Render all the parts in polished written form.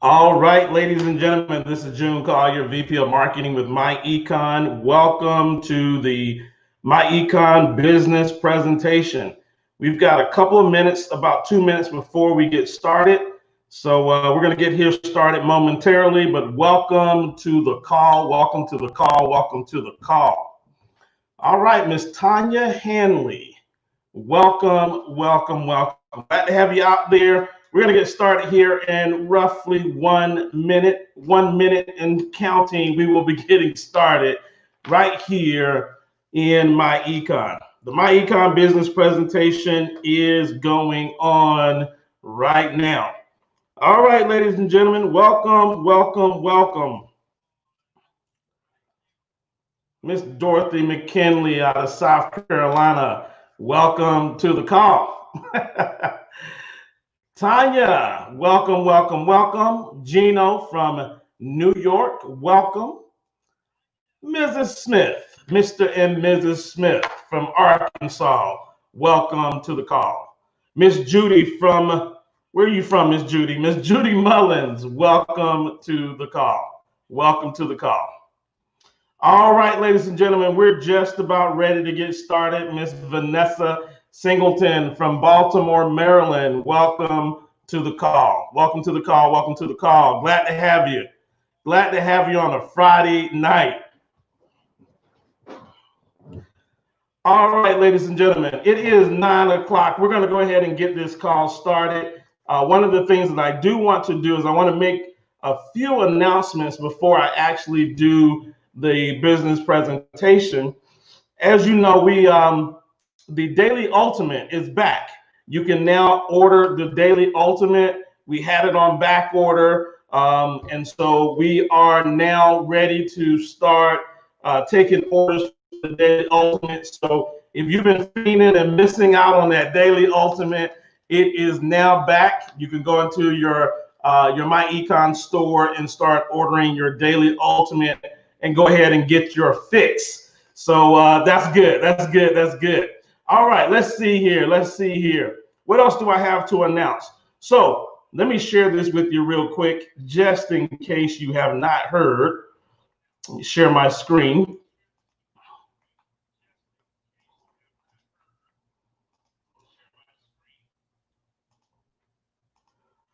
All right, ladies and gentlemen, this is June Collier, VP of Marketing with MyEcon. Welcome to the MyEcon business presentation. We've got a couple of minutes, about 2 minutes before we get started. So we're going to get here started momentarily, but welcome to the call, welcome to the call, welcome to the call. All right, Miss Tanya Hanley, welcome, welcome, welcome. Glad to have you out there. We're going to get started here in roughly 1 minute, 1 minute and counting. We will be getting started right here in MyEcon. The MyEcon business presentation is going on right now. All right, ladies and gentlemen, welcome, welcome, welcome. Miss Dorothy McKinley out of South Carolina, welcome to the call. Tanya, welcome, welcome, welcome. Gino from New York, welcome. Mrs. Smith, Mr. and Mrs. Smith from Arkansas, welcome to the call. Miss Judy from, where are you from, Miss Judy? Miss Judy Mullins, welcome to the call. Welcome to the call. All right, ladies and gentlemen, we're just about ready to get started. Miss Vanessa Singleton from Baltimore, Maryland, welcome to the call. Welcome to the call. Welcome to the call. Glad to have you. Glad to have you on a Friday night. All right, ladies and gentlemen, it is 9 o'clock. We're going to go ahead and get this call started. One of the things that I do want to do is I want to make a few announcements before I actually do the business presentation. As you know, the Daily Ultimate is back. You can now order the Daily Ultimate. We had it on back order. And so we are now ready to start taking orders for the Daily Ultimate. So if you've been fiending and missing out on that Daily Ultimate, it is now back. You can go into your MyEcon store and start ordering your Daily Ultimate and go ahead and get your fix. So that's good. That's good. That's good. All right, let's see here. Let's see here. What else do I have to announce? So let me share this with you real quick, just in case you have not heard. Let me share my screen.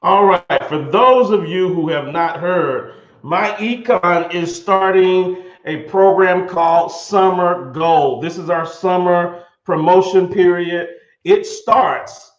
All right, for those of you who have not heard, MyEcon is starting a program called Summer Gold. This is our summer promotion period. It starts,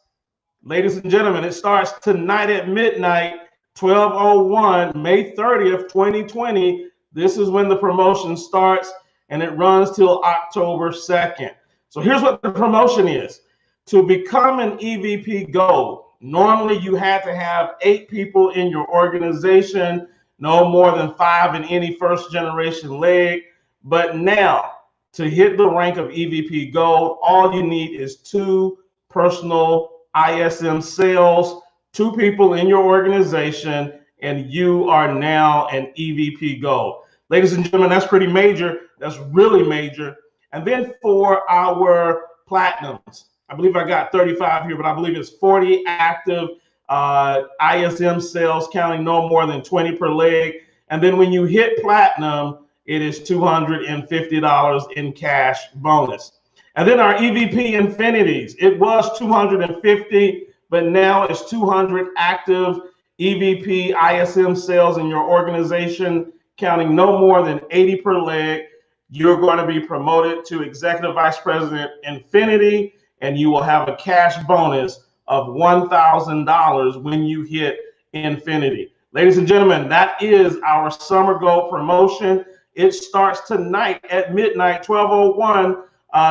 ladies and gentlemen, it starts tonight at midnight, 12:01, May 30th, 2020. This is when the promotion starts, and it runs till October 2nd. So here's what the promotion is. To become an EVP Gold, normally you had to have 8 people in your organization, no more than 5 in any first generation leg. But now, to hit the rank of EVP Gold, all you need is 2 personal ISM sales, 2 people in your organization, and you are now an EVP Gold. Ladies and gentlemen, that's pretty major. That's really major. And then for our Platinums, I believe I got 35 here, but I believe it's 40 active ISM sales, counting no more than 20 per leg. And then when you hit Platinum, it is $250 in cash bonus. And then our EVP Infinities, it was 250, but now it's 200 active EVP ISM sales in your organization, counting no more than 80 per leg. You're going to be promoted to Executive Vice President Infinity, and you will have a cash bonus of $1,000 when you hit Infinity. Ladies and gentlemen, that is our Summer Gold promotion. It starts tonight at midnight, 12:01,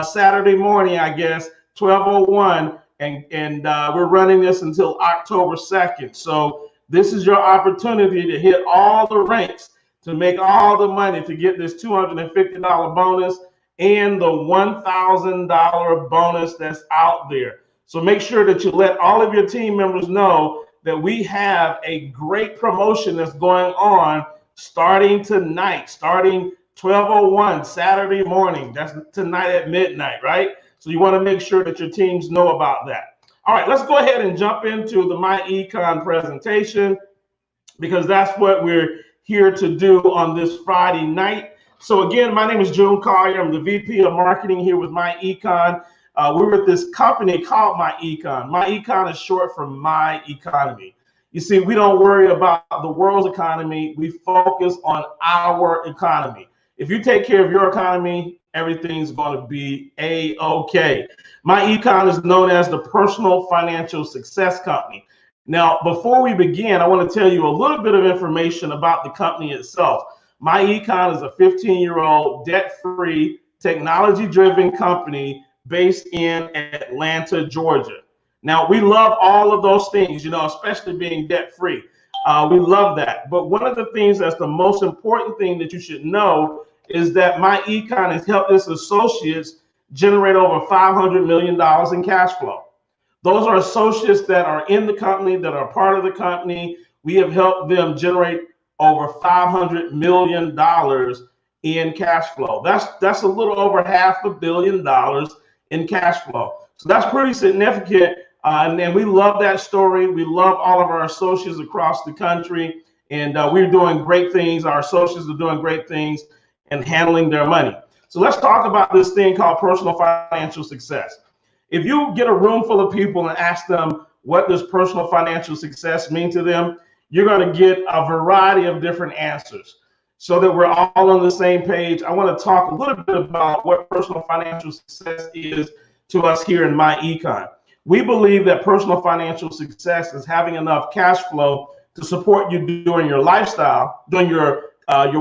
Saturday morning, I guess, 12:01, and we're running this until October 2nd. So this is your opportunity to hit all the ranks, to make all the money, to get this $250 bonus and the $1,000 bonus that's out there. So make sure that you let all of your team members know that we have a great promotion that's going on starting tonight, starting 12:01 Saturday morning. That's tonight at midnight, right? So you want to make sure that your teams know about that. All right, let's go ahead and jump into the MyEcon presentation. because that's what we're here to do on this Friday night. So again, my name is June Collier. I'm the VP of Marketing here with MyEcon. We're with this company called MyEcon. MyEcon is short for My Economy. You see, we don't worry about the world's economy. We focus on our economy. If you take care of your economy, everything's going to be A-OK. MyEcon is known as the Personal Financial Success Company. Now, before we begin, I want to tell you a little bit of information about the company itself. MyEcon is a 15-year-old debt-free, technology-driven company based in Atlanta, Georgia. Now, we love all of those things, especially being debt-free. We love that. But one of the things that's the most important thing that you should know is that MyEcon has helped its associates generate over $500 million in cash flow. Those are associates that are in the company, that are part of the company. We have helped them generate over $500 million in cash flow. That's a little over $500 million in cash flow. So that's pretty significant. And we love that story. We love all of our associates across the country. And we're doing great things. Our associates are doing great things and handling their money. So let's talk about this thing called personal financial success. If you get a room full of people and ask them what does personal financial success mean to them, you're going to get a variety of different answers. So that we're all on the same page, I want to talk a little bit about what personal financial success is to us here in MyEcon. We believe that personal financial success is having enough cash flow to support you during your lifestyle, during your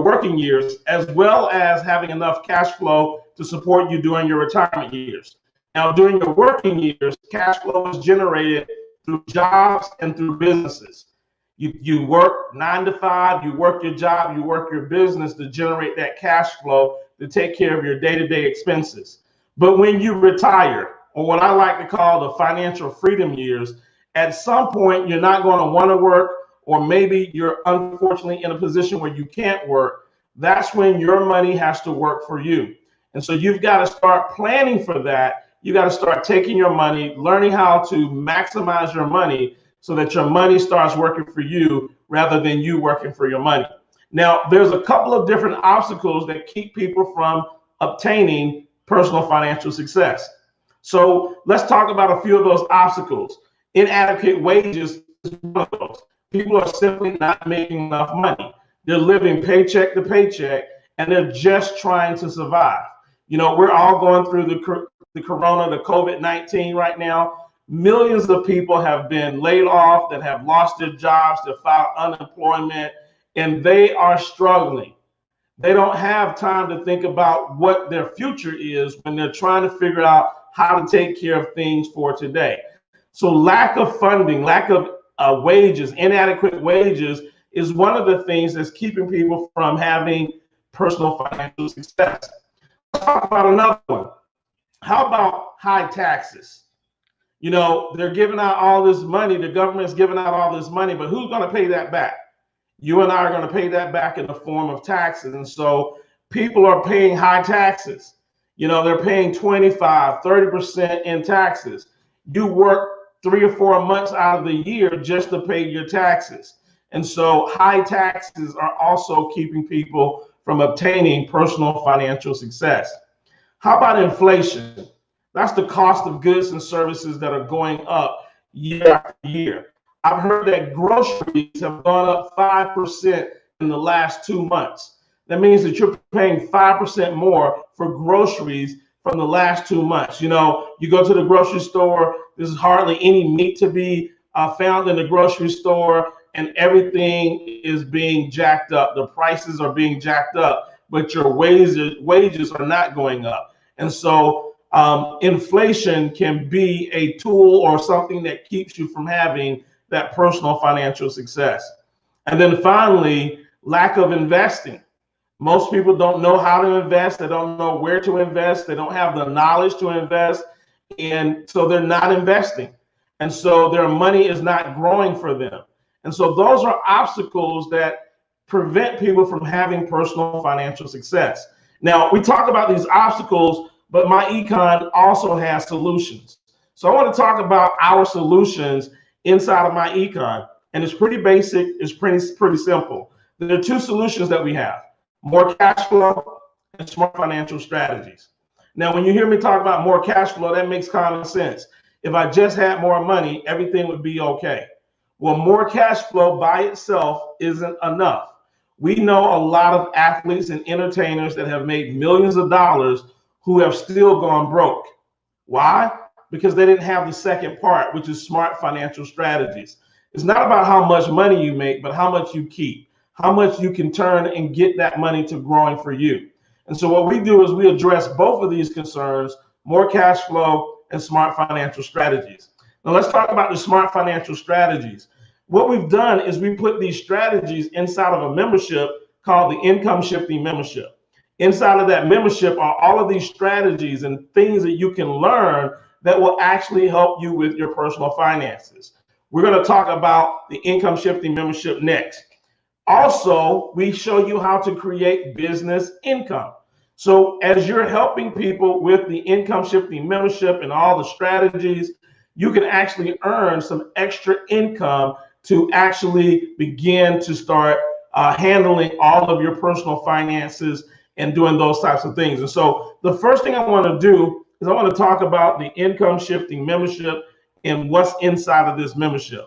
working years, as well as having enough cash flow to support you during your retirement years. Now, during your working years, cash flow is generated through jobs and through businesses. You work 9 to 5, you work your job, you work your business to generate that cash flow to take care of your day-to-day expenses. But when you retire, or what I like to call the financial freedom years, at some point you're not going to want to work, or maybe you're unfortunately in a position where you can't work. That's when your money has to work for you. And so you've got to start planning for that. You got to start taking your money, learning how to maximize your money so that your money starts working for you rather than you working for your money. Now, there's a couple of different obstacles that keep people from obtaining personal financial success. So let's talk about a few of those obstacles. Inadequate wages is one of those. People are simply not making enough money. They're living paycheck to paycheck, and they're just trying to survive. We're all going through the corona, the COVID-19 right now. Millions of people have been laid off, that have lost their jobs, that filed unemployment, and they are struggling. They don't have time to think about what their future is when they're trying to figure out how to take care of things for today. So lack of funding, lack of wages, inadequate wages is one of the things that's keeping people from having personal financial success. Let's talk about another one. How about high taxes? They're giving out all this money. The government's giving out all this money, but who's going to pay that back? You and I are going to pay that back in the form of taxes. And so people are paying high taxes. They're paying 25, 30% in taxes. You work 3 or 4 months out of the year just to pay your taxes. And so high taxes are also keeping people from obtaining personal financial success. How about inflation? That's the cost of goods and services that are going up year after year. I've heard that groceries have gone up 5% in the last 2 months. That means that you're paying 5% more for groceries from the last 2 months. You go to the grocery store, there's hardly any meat to be found in the grocery store, and everything is being jacked up. The prices are being jacked up, but your wages are not going up. And so inflation can be a tool or something that keeps you from having that personal financial success. And then finally, lack of investing. Most people don't know how to invest. They don't know where to invest. They don't have the knowledge to invest. And so they're not investing. And so their money is not growing for them. And so those are obstacles that prevent people from having personal financial success. Now, we talk about these obstacles, but MyEcon also has solutions. So I want to talk about our solutions inside of MyEcon. And it's pretty basic. It's pretty simple. There are two solutions that we have: more cash flow and smart financial strategies. Now, when you hear me talk about more cash flow, that makes common sense. If I just had more money, everything would be okay. Well, more cash flow by itself isn't enough. We know a lot of athletes and entertainers that have made millions of dollars who have still gone broke. Why? Because they didn't have the second part, which is smart financial strategies. It's not about how much money you make, but how much you keep, how much you can turn and get that money to growing for you. And so what we do is we address both of these concerns: more cash flow and smart financial strategies. Now let's talk about the smart financial strategies. What we've done is we put these strategies inside of a membership called the Income Shifting Membership. Inside of that membership are all of these strategies and things that you can learn that will actually help you with your personal finances. We're going to talk about the Income Shifting Membership next. Also, we show you how to create business income. So as you're helping people with the Income Shifting Membership and all the strategies, you can actually earn some extra income to actually begin to start handling all of your personal finances and doing those types of things. And so the first thing I want to do is I want to talk about the Income Shifting Membership and what's inside of this membership.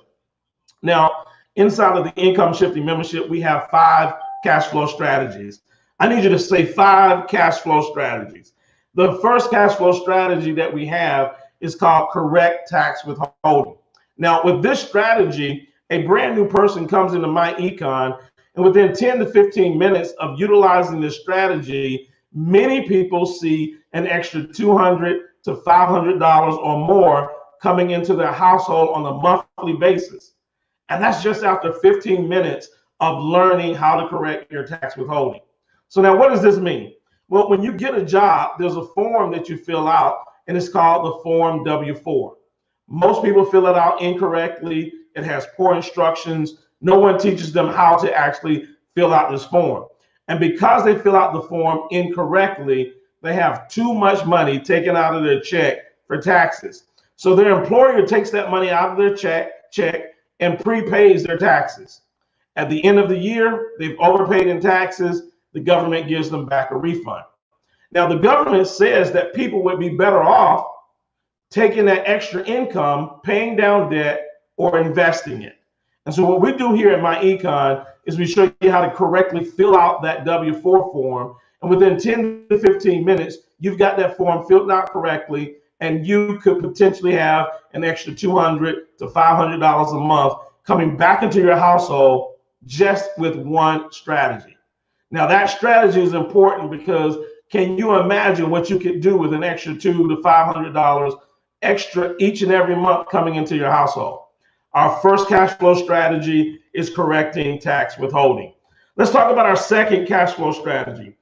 Now, inside of the Income Shifting Membership, we have 5 cash flow strategies. I need you to say 5 cash flow strategies. The first cash flow strategy that we have is called correct tax withholding. Now, with this strategy, a brand new person comes into MyEcon, and within 10 to 15 minutes of utilizing this strategy, many people see an extra $200 to $500 or more coming into their household on a monthly basis. And that's just after 15 minutes of learning how to correct your tax withholding. So now what does this mean? Well, when you get a job, there's a form that you fill out, and it's called the Form W-4. Most people fill it out incorrectly. It has poor instructions. No one teaches them how to actually fill out this form. And because they fill out the form incorrectly, they have too much money taken out of their check for taxes. So their employer takes that money out of their check and prepays their taxes. At the end of the year, they've overpaid in taxes. The government gives them back a refund. Now, the government says that people would be better off taking that extra income, paying down debt, or investing it. And so what we do here at MyEcon is we show you how to correctly fill out that W-4 form. And within 10 to 15 minutes, you've got that form filled out correctly, and you could potentially have an extra $200 to $500 a month coming back into your household just with one strategy. Now, that strategy is important because can you imagine what you could do with an extra $200 to $500 extra each and every month coming into your household? Our first cash flow strategy is correcting tax withholding. Let's talk about our second cash flow strategy.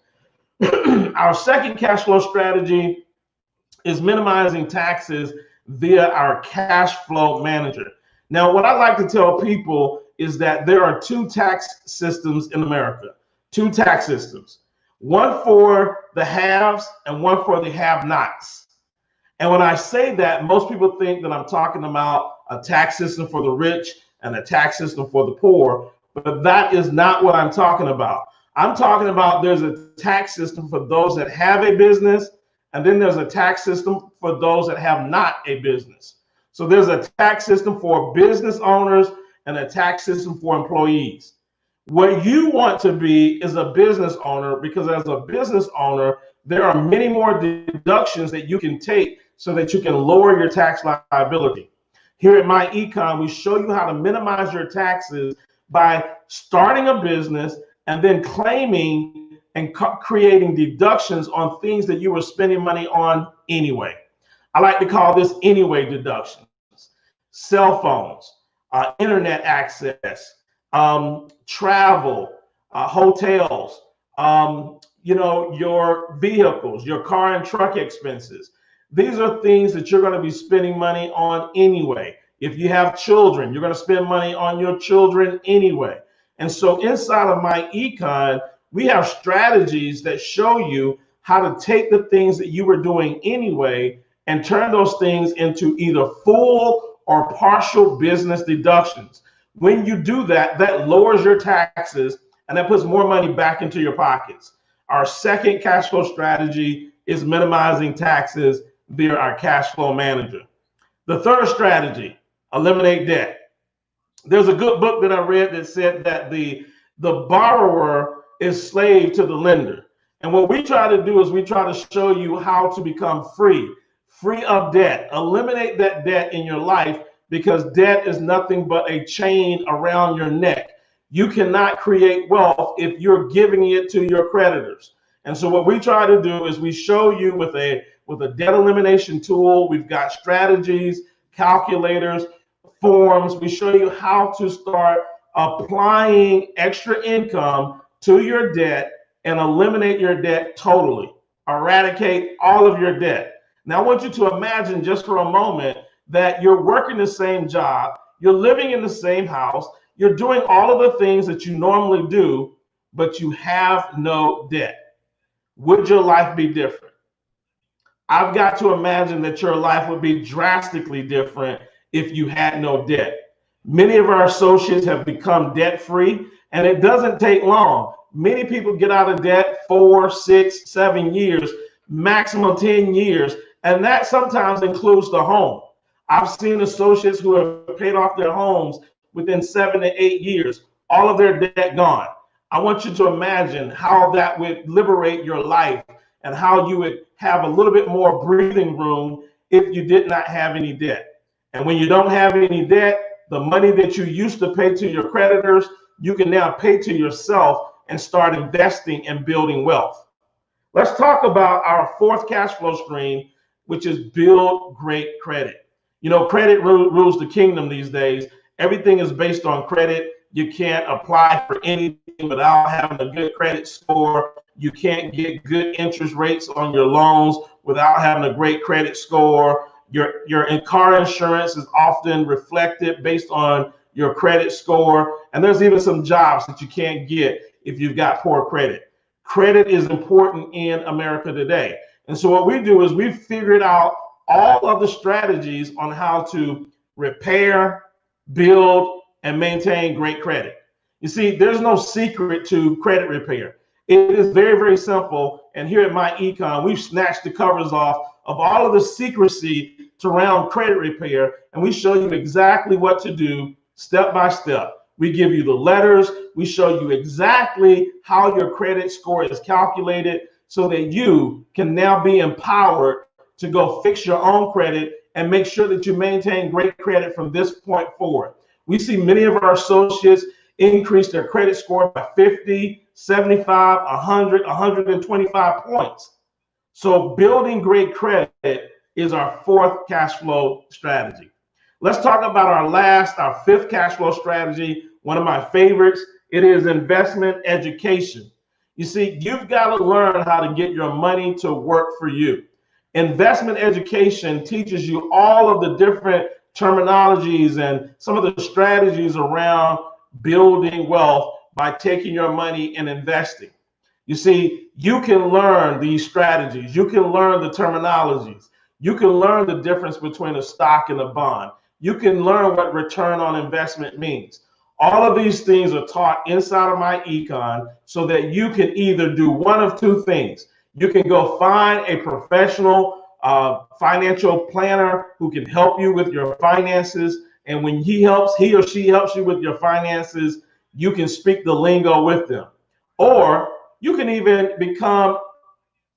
Our second cash flow strategy is minimizing taxes via our cash flow manager. Now, what I like to tell people is that there are 2 tax systems in America, 2 tax systems, one for the haves and one for the have-nots. And when I say that, most people think that I'm talking about a tax system for the rich and a tax system for the poor, but that is not what I'm talking about. I'm talking about there's a tax system for those that have a business, and then there's a tax system for those that have not a business. So there's a tax system for business owners and a tax system for employees. What you want to be is a business owner, because as a business owner, there are many more deductions that you can take so that you can lower your tax liability. Here at MyEcon, we show you how to minimize your taxes by starting a business and then claiming and creating deductions on things that you were spending money on anyway. I like to call this anyway deductions. Cell phones, internet access, travel, hotels, your vehicles, your car and truck expenses. These are things that you're going to be spending money on anyway. If you have children, you're going to spend money on your children anyway. And so inside of MyEcon, we have strategies that show you how to take the things that you were doing anyway and turn those things into either full or partial business deductions. When you do that, that lowers your taxes and that puts more money back into your pockets. Our second cash flow strategy is minimizing taxes via our cash flow manager. The third strategy, eliminate debt. There's a good book that I read that said that the borrower is slave to the lender. And what we try to do is we try to show you how to become free of debt. Eliminate that debt in your life, because debt is nothing but a chain around your neck. You cannot create wealth if you're giving it to your creditors. And so what we try to do is we show you with a debt elimination tool. We've got strategies, calculators, forms. We show you how to start applying extra income to your debt and eliminate your debt totally. Eradicate all of your debt. Now, I want you to imagine just for a moment that you're working the same job, you're living in the same house, you're doing all of the things that you normally do, but you have no debt. Would your life be different? I've got to imagine that your life would be drastically different if you had no debt. Many of our associates have become debt-free, and it doesn't take long. Many people get out of debt 4, 6, 7 years, maximum 10 years, and that sometimes includes the home. I've seen associates who have paid off their homes within 7 to 8 years, all of their debt gone. I want you to imagine how that would liberate your life and how you would have a little bit more breathing room if you did not have any debt. And when you don't have any debt, the money that you used to pay to your creditors, you can now pay to yourself and start investing and building wealth. Let's talk about our fourth cash flow stream, which is build great credit. You know, credit rules the kingdom these days. Everything is based on credit. You can't apply for anything without having a good credit score. You can't get good interest rates on your loans without having a great credit score. Your car insurance is often reflected based on your credit score. And there's even some jobs that you can't get if you've got poor credit. Credit is important in America today. And so what we do is we've figured out all of the strategies on how to repair, build, and maintain great credit. You see, there's no secret to credit repair. It is very, very simple. And here at MyEcon, we've snatched the covers off of all of the secrecy surround credit repair, and we show you exactly what to do step by step. We give you the letters. We show you exactly how your credit score is calculated so that you can now be empowered to go fix your own credit and make sure that you maintain great credit from this point forward. We see many of our associates increase their credit score by 50, 75, 100, 125 points. So building great credit is our fourth cash flow strategy. Let's talk about our fifth cash flow strategy, one of my favorites. It is investment education. You see, you've got to learn how to get your money to work for you. Investment education teaches you all of the different terminologies and some of the strategies around building wealth by taking your money and investing. You see, you can learn these strategies. You can learn the terminologies. You can learn the difference between a stock and a bond. You can learn what return on investment means. All of these things are taught inside of MyEcon so that you can either do one of two things. You can go find a professional financial planner who can help you with your finances. And when he or she helps you with your finances, you can speak the lingo with them. Or you can even become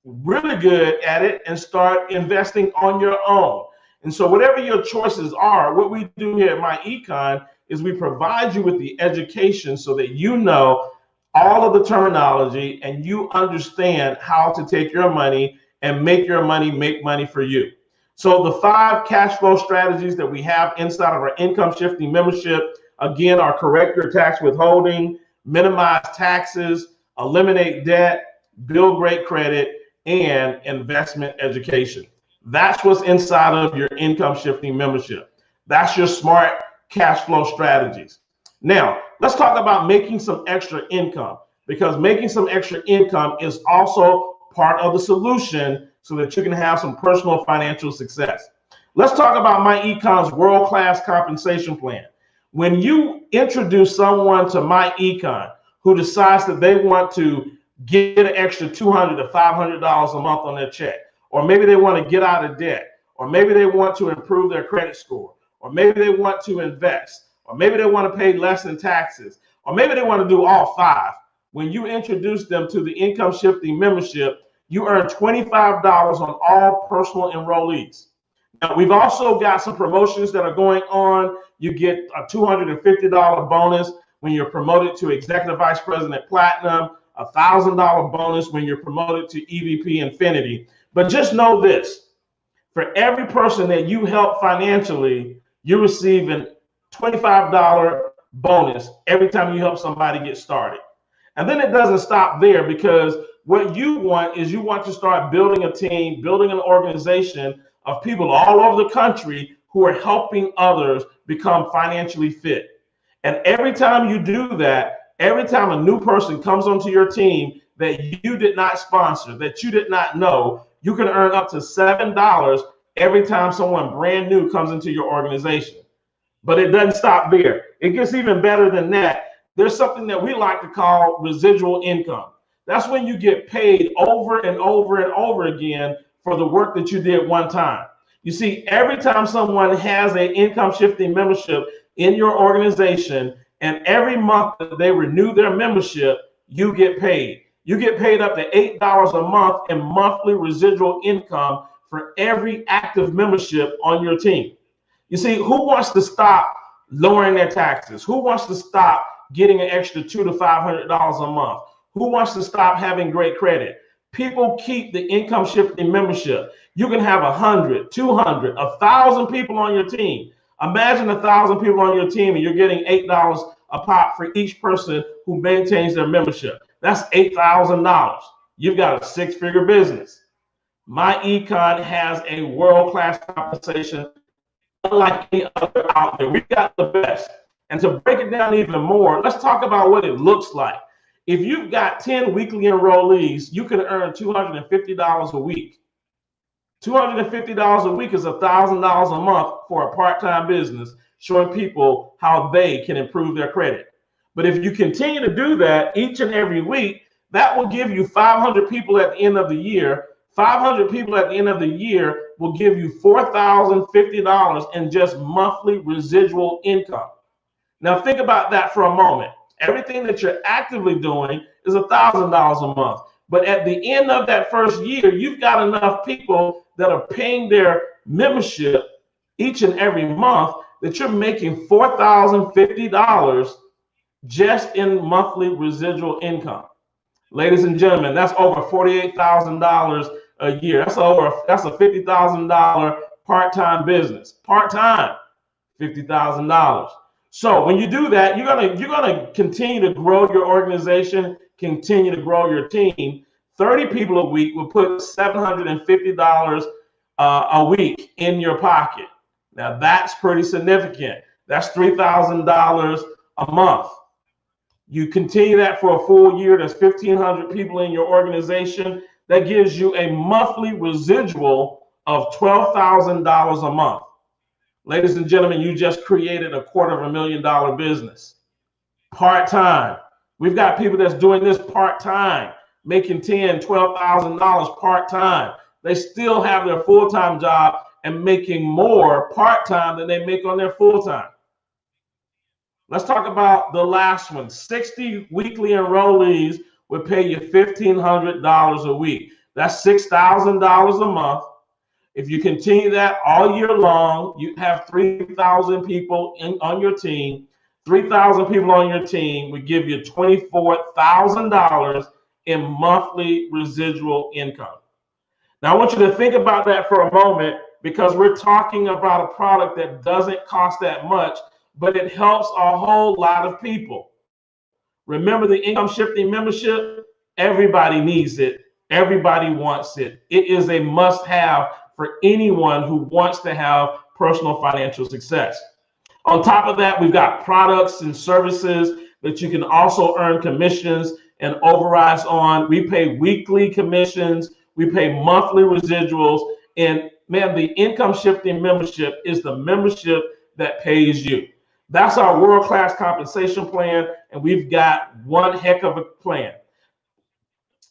really good at it and start investing on your own. And so whatever your choices are, what we do here at MyEcon is we provide you with the education so that you know all of the terminology and you understand how to take your money and make your money make money for you. So the 5 cash flow strategies that we have inside of our income shifting membership, again, are correct your tax withholding, minimize taxes, eliminate debt, build great credit, and investment education. That's what's inside of your income shifting membership. That's your smart cash flow strategies. Now, let's talk about making some extra income, because making some extra income is also part of the solution so that you can have some personal financial success. Let's talk about MyEcon's world-class compensation plan. When you introduce someone to MyEcon who decides that they want to get an extra $200 to $500 a month on their check, or maybe they want to get out of debt, or maybe they want to improve their credit score, or maybe they want to invest, or maybe they want to pay less in taxes, or maybe they want to do all five. When you introduce them to the income shifting membership, you earn $25 on all personal enrollees. Now, we've also got some promotions that are going on. You get a $250 bonus when you're promoted to Executive Vice President Platinum, a $1,000 bonus when you're promoted to EVP Infinity. But just know this, for every person that you help financially, you receive a $25 bonus every time you help somebody get started. And then it doesn't stop there, because what you want is you want to start building a team, building an organization of people all over the country who are helping others become financially fit. And every time you do that, every time a new person comes onto your team that you did not sponsor, that you did not know, you can earn up to $7 every time someone brand new comes into your organization. But it doesn't stop there. It gets even better than that. There's something that we like to call residual income. That's when you get paid over and over and over again for the work that you did one time. You see, every time someone has an income shifting membership in your organization, and every month that they renew their membership, you get paid. You get paid up to $8 a month in monthly residual income for every active membership on your team. You see, who wants to stop lowering their taxes? Who wants to stop getting an extra $200 to $500 a month? Who wants to stop having great credit? People keep the income shifting membership. You can have 100, 200, 1,000 people on your team. Imagine 1,000 people on your team and you're getting $8 a pop for each person who maintains their membership. That's $8,000. You've got a six-figure business. MyEcon has a world-class compensation unlike any other out there. We've got the best. And to break it down even more, let's talk about what it looks like. If you've got 10 weekly enrollees, you can earn $250 a week. $250 a week is $1,000 a month for a part-time business, showing people how they can improve their credit. But if you continue to do that each and every week, that will give you 500 people at the end of the year. 500 people at the end of the year will give you $4,050 in just monthly residual income. Now think about that for a moment. Everything that you're actively doing is $1,000 a month. But at the end of that first year, you've got enough people that are paying their membership each and every month that you're making $4,050 just in monthly residual income. Ladies and gentlemen, that's over $48,000 a year. That's a $50,000 part-time business. Part-time, $50,000. So when you do that, you're gonna continue to grow your organization, continue to grow your team. 30 people a week will put $750 a week in your pocket. Now that's pretty significant. That's $3,000 a month. You continue that for a full year, that's 1,500 people in your organization. That gives you a monthly residual of $12,000 a month. Ladies and gentlemen, you just created a $250,000 business. Part-time. We've got people that's doing this part-time, making $10,000, $12,000 part-time. They still have their full-time job and making more part-time than they make on their full-time. Let's talk about the last one. 60 weekly enrollees would pay you $1,500 a week. That's $6,000 a month. If you continue that all year long, you have 3,000 people on your team. 3,000 people on your team would give you $24,000 in monthly residual income. Now, I want you to think about that for a moment, because we're talking about a product that doesn't cost that much, but it helps a whole lot of people. Remember the income shifting membership? Everybody needs it. Everybody wants it. It is a must-have for anyone who wants to have personal financial success. On top of that, we've got products and services that you can also earn commissions and overrides on. We pay weekly commissions. We pay monthly residuals. And man, the income shifting membership is the membership that pays you. That's our world-class compensation plan, and we've got one heck of a plan.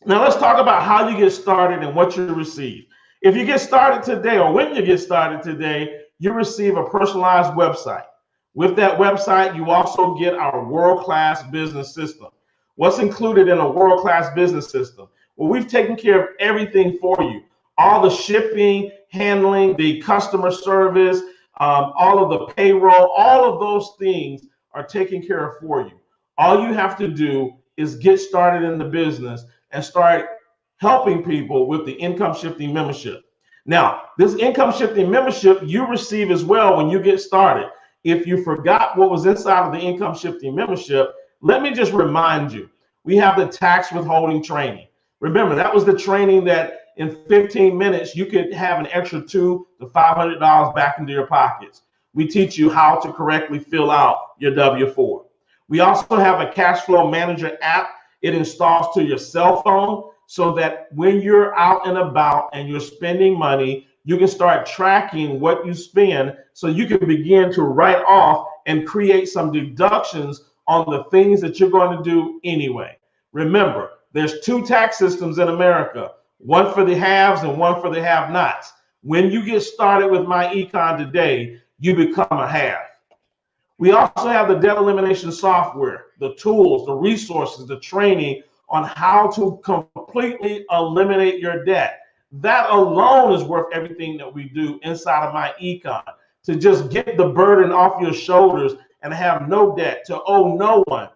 Now let's talk about how you get started and what you receive. If you get started today, or when you get started today, you receive a personalized website. With that website, you also get our world-class business system. What's included in a world-class business system? Well, we've taken care of everything for you. All the shipping, handling, the customer service, all of the payroll, all of those things are taken care of for you. All you have to do is get started in the business and start helping people with the income shifting membership. Now, this income shifting membership you receive as well when you get started. If you forgot what was inside of the income shifting membership, let me just remind you, we have the tax withholding training. Remember, that was the training that in 15 minutes, you could have an extra $200 to $500 back into your pockets. We teach you how to correctly fill out your W-4. We also have a cash flow manager app. It installs to your cell phone so that when you're out and about and you're spending money, you can start tracking what you spend so you can begin to write off and create some deductions on the things that you're going to do anyway. Remember, there's two tax systems in America, one for the haves and one for the have-nots. When you get started with MyEcon today, you become a have. We also have the debt elimination software, the tools, the resources, the training on how to completely eliminate your debt. That alone is worth everything that we do inside of MyEcon, to just get the burden off your shoulders and have no debt, to owe no one.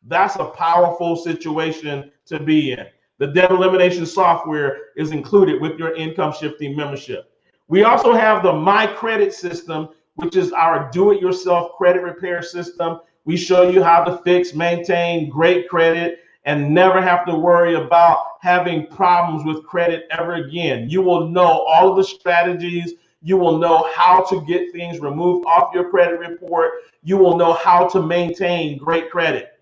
That's a powerful situation to be in. The debt elimination software is included with your income shifting membership. We also have the My Credit system, which is our do-it-yourself credit repair system. We show you how to fix, maintain great credit, and never have to worry about having problems with credit ever again. You will know all of the strategies. You will know how to get things removed off your credit report. You will know how to maintain great credit.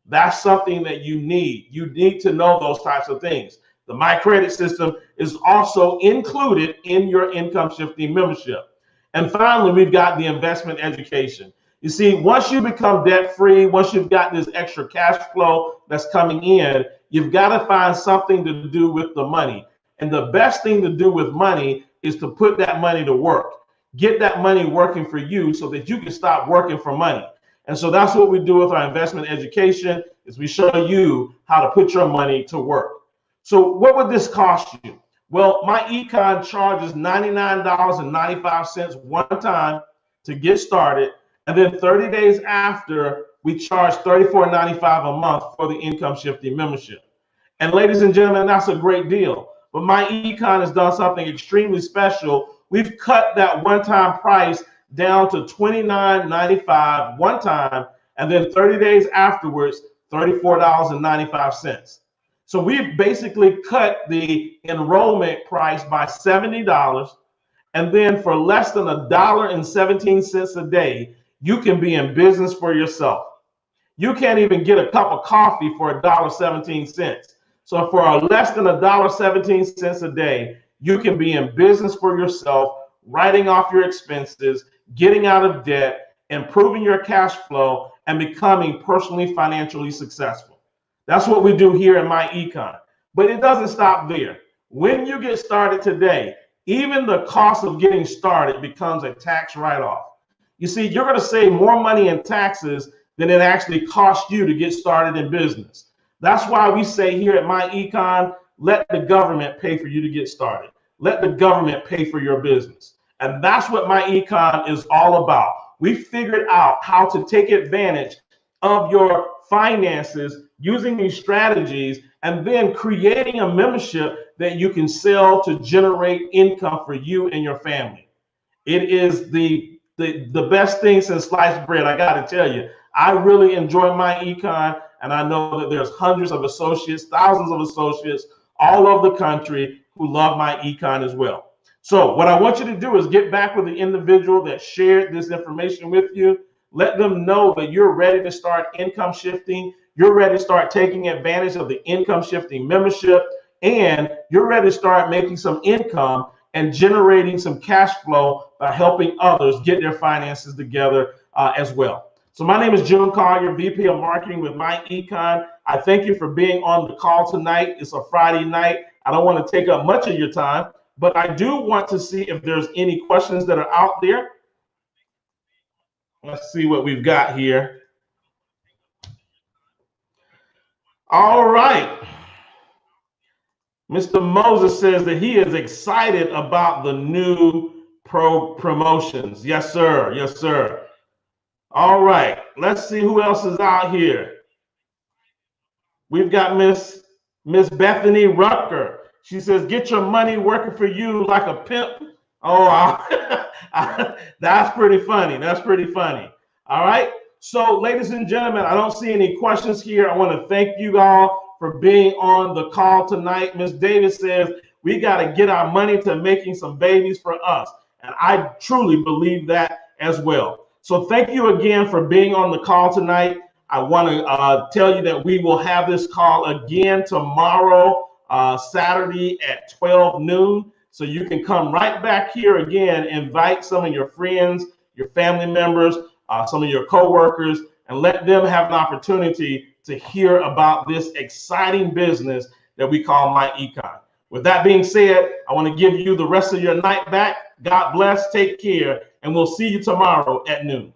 That's something that you need. You need to know those types of things. The My Credit system is also included in your income shifting membership. And finally, we've got the investment education. You see, once you become debt free, once you've got this extra cash flow that's coming in, you've got to find something to do with the money. And the best thing to do with money is to put that money to work. Get that money working for you so that you can stop working for money. And so that's what we do with our investment education, is we show you how to put your money to work. So what would this cost you? Well, MyEcon charges $99.95 one time to get started. And then 30 days after, we charge $34.95 a month for the income shifting membership. And ladies and gentlemen, that's a great deal. But MyEcon has done something extremely special. We've cut that one-time price down to $29.95 one time, and then 30 days afterwards, $34.95. So we've basically cut the enrollment price by $70, and then for less than $1.17 a day, you can be in business for yourself. You can't even get a cup of coffee for $1.17. So for less than $1.17 a day, you can be in business for yourself, writing off your expenses, getting out of debt, improving your cash flow, and becoming personally financially successful. That's what we do here in MyEcon. But it doesn't stop there. When you get started today, even the cost of getting started becomes a tax write-off. You see, you're going to save more money in taxes than it actually costs you to get started in business. That's why we say here at MyEcon, let the government pay for you to get started. Let the government pay for your business. And that's what MyEcon is all about. We figured out how to take advantage of your finances using these strategies and then creating a membership that you can sell to generate income for you and your family. It is the best thing since sliced bread, I got to tell you. I really enjoy MyEcon, and I know that there's hundreds of associates, thousands of associates all over the country who love MyEcon as well. So what I want you to do is get back with the individual that shared this information with you. Let them know that you're ready to start income shifting. You're ready to start taking advantage of the income shifting membership, and you're ready to start making some income and generating some cash flow by helping others get their finances together as well. So my name is Jim Collier, VP of Marketing with MyEcon. I thank you for being on the call tonight. It's a Friday night. I don't want to take up much of your time, but I do want to see if there's any questions that are out there. Let's see what we've got here. All right. Mr. Moses says that he is excited about the new promotions. Yes, sir. Yes, sir. All right. Let's see who else is out here. We've got Miss Bethany Rutger. She says, get your money working for you like a pimp. Oh, that's pretty funny. That's pretty funny. All right. So, ladies and gentlemen, I don't see any questions here. I want to thank you all for being on the call tonight. Miss Davis says, we got to get our money to making some babies for us. And I truly believe that as well. So thank you again for being on the call tonight. I want to tell you that we will have this call again tomorrow, Saturday at 12 noon. So you can come right back here again, invite some of your friends, your family members, some of your coworkers, and let them have an opportunity to hear about this exciting business that we call MyEcon. With that being said, I want to give you the rest of your night back. God bless, take care, and we'll see you tomorrow at noon.